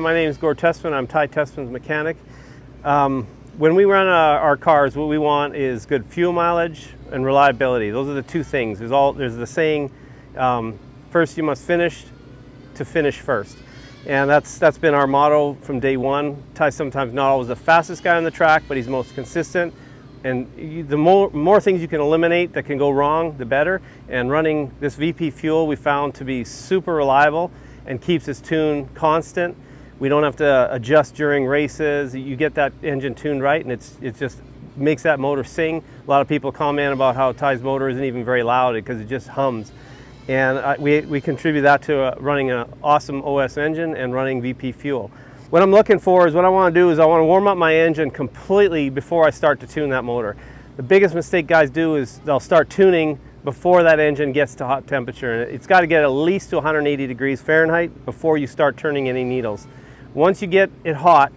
My name is Gord Tessmann. I'm Ty Tessmann's mechanic. When we run our cars, what we want is good fuel mileage and reliability. Those are the two things. There's the saying, first you must finish to finish first. And that's been our motto from day one. Ty's sometimes not always the fastest guy on the track, but he's most consistent. And the more things you can eliminate that can go wrong, the better. And running this VP fuel we found to be super reliable and keeps his tune constant. We don't have to adjust during races. You get that engine tuned right, and it just makes that motor sing. A lot of people comment about how Ty's motor isn't even very loud because it just hums. And we contribute that to running an awesome OS engine and running VP fuel. What I'm looking for is what I want to do is I want to warm up my engine completely before I start to tune that motor. The biggest mistake guys do is they'll start tuning before that engine gets to hot temperature. And it's got to get at least to 180 degrees Fahrenheit before you start turning any needles. Once you get it hot,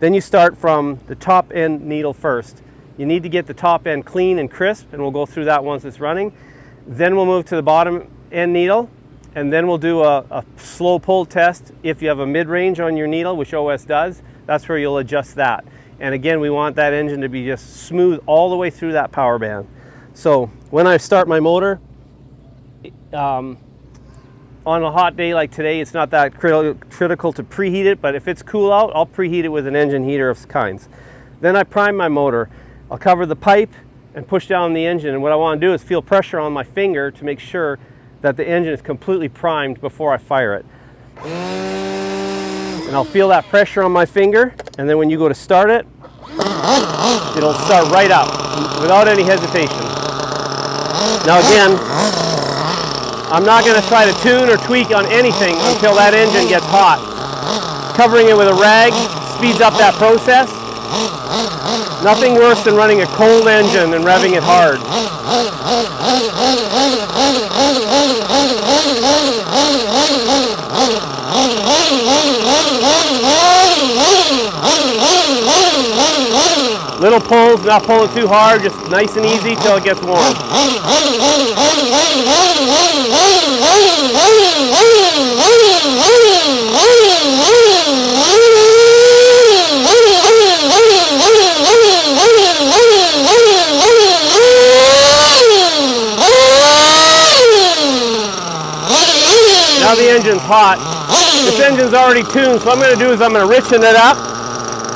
then you start from the top end needle first. You need to get the top end clean and crisp, and we'll go through that once it's running. Then we'll move to the bottom end needle, and then we'll do a slow pull test. If you have a mid-range on your needle, which OS does, that's where you'll adjust that. And again, we want that engine to be just smooth all the way through that power band. So when I start my motor, on a hot day like today, it's not that critical to preheat it, but if it's cool out, I'll preheat it with an engine heater of kinds. Then I prime my motor. I'll cover the pipe and push down the engine, and what I want to do is feel pressure on my finger to make sure that the engine is completely primed before I fire it. And I'll feel that pressure on my finger, and then when you go to start it, it'll start right up without any hesitation. Now again, I'm not going to try to tune or tweak on anything until that engine gets hot. Covering it with a rag speeds up that process. Nothing worse than running a cold engine and revving it hard. Little pulls, not pulling too hard, just nice and easy till it gets warm. Now the engine's hot. This engine's already tuned, so what I'm going to do is I'm going to richen it up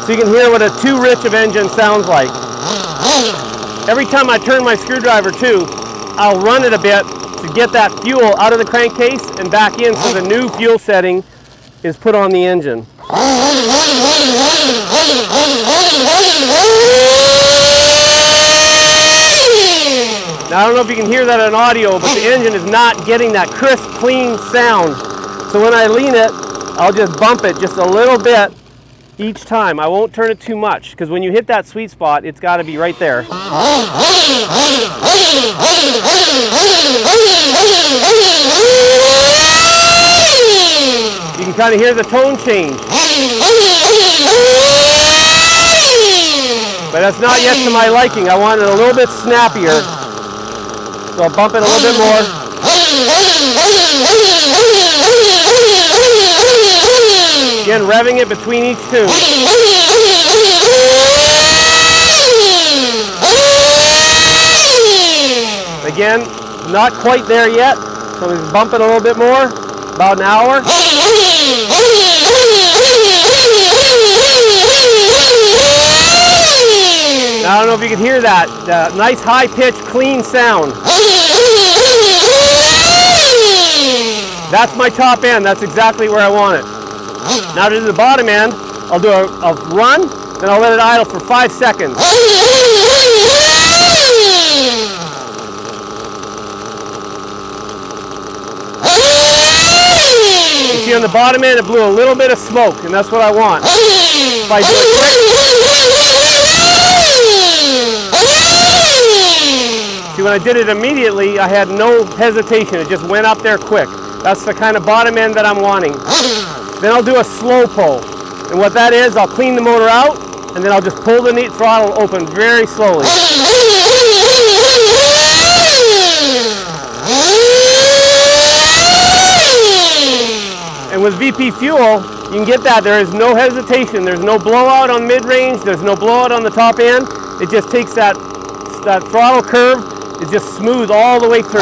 so you can hear what a too rich of engine sounds like. Every time I turn my screwdriver too, I'll run it a bit to get that fuel out of the crankcase and back in so the new fuel setting is put on the engine. Now I don't know if you can hear that on audio, but the engine is not getting that crisp, clean sound. So when I lean it, I'll just bump it just a little bit each time. I won't turn it too much, because when you hit that sweet spot, it's got to be right there. You can kind of hear the tone change. But that's not yet to my liking. I want it a little bit snappier. So I'll bump it a little bit more. Again, revving it between each tune. Again, not quite there yet, so let's bump it a little bit more, about an hour. Now, I don't know if you can hear that, nice high-pitched, clean sound. That's my top end, that's exactly where I want it. Now to do the bottom end, I'll do a run, then I'll let it idle for 5 seconds. You see on the bottom end, it blew a little bit of smoke, and that's what I want. If I do it quick, see, when I did it immediately, I had no hesitation. It just went up there quick. That's the kind of bottom end that I'm wanting. Then I'll do a slow pull. And what that is, I'll clean the motor out, and then I'll just pull the throttle open very slowly. And with VP fuel, You can get that. There is no hesitation. There's no blowout on mid-range. There's no blowout on the top end. It just takes that throttle curve. It's just smooth all the way through.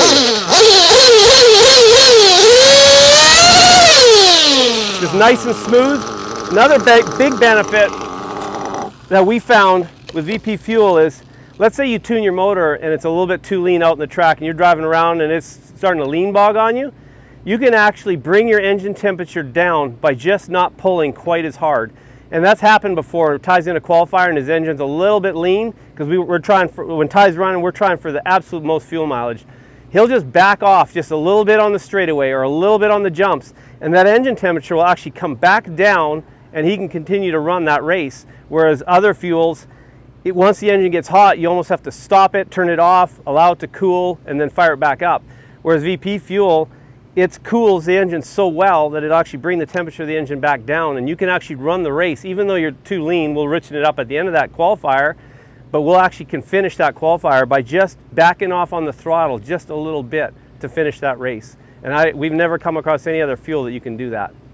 Just nice and smooth. Another big benefit that we found with VP Fuel is, let's say you tune your motor and it's a little bit too lean out in the track and you're driving around and it's starting to lean bog on you. You can actually bring your engine temperature down by just not pulling quite as hard. And that's happened before. Ty's in a qualifier and his engine's a little bit lean because we're trying for, when Ty's running, we're trying for the absolute most fuel mileage. He'll just back off just a little bit on the straightaway or a little bit on the jumps, and that engine temperature will actually come back down and he can continue to run that race. Whereas other fuels, once the engine gets hot, you almost have to stop it, turn it off, allow it to cool, and then fire it back up. Whereas VP Fuel, it cools the engine so well that it'll actually bring the temperature of the engine back down, and you can actually run the race. Even though you're too lean, we'll richen it up at the end of that qualifier, but we'll actually can finish that qualifier by just backing off on the throttle just a little bit to finish that race. And we've never come across any other fuel that you can do that.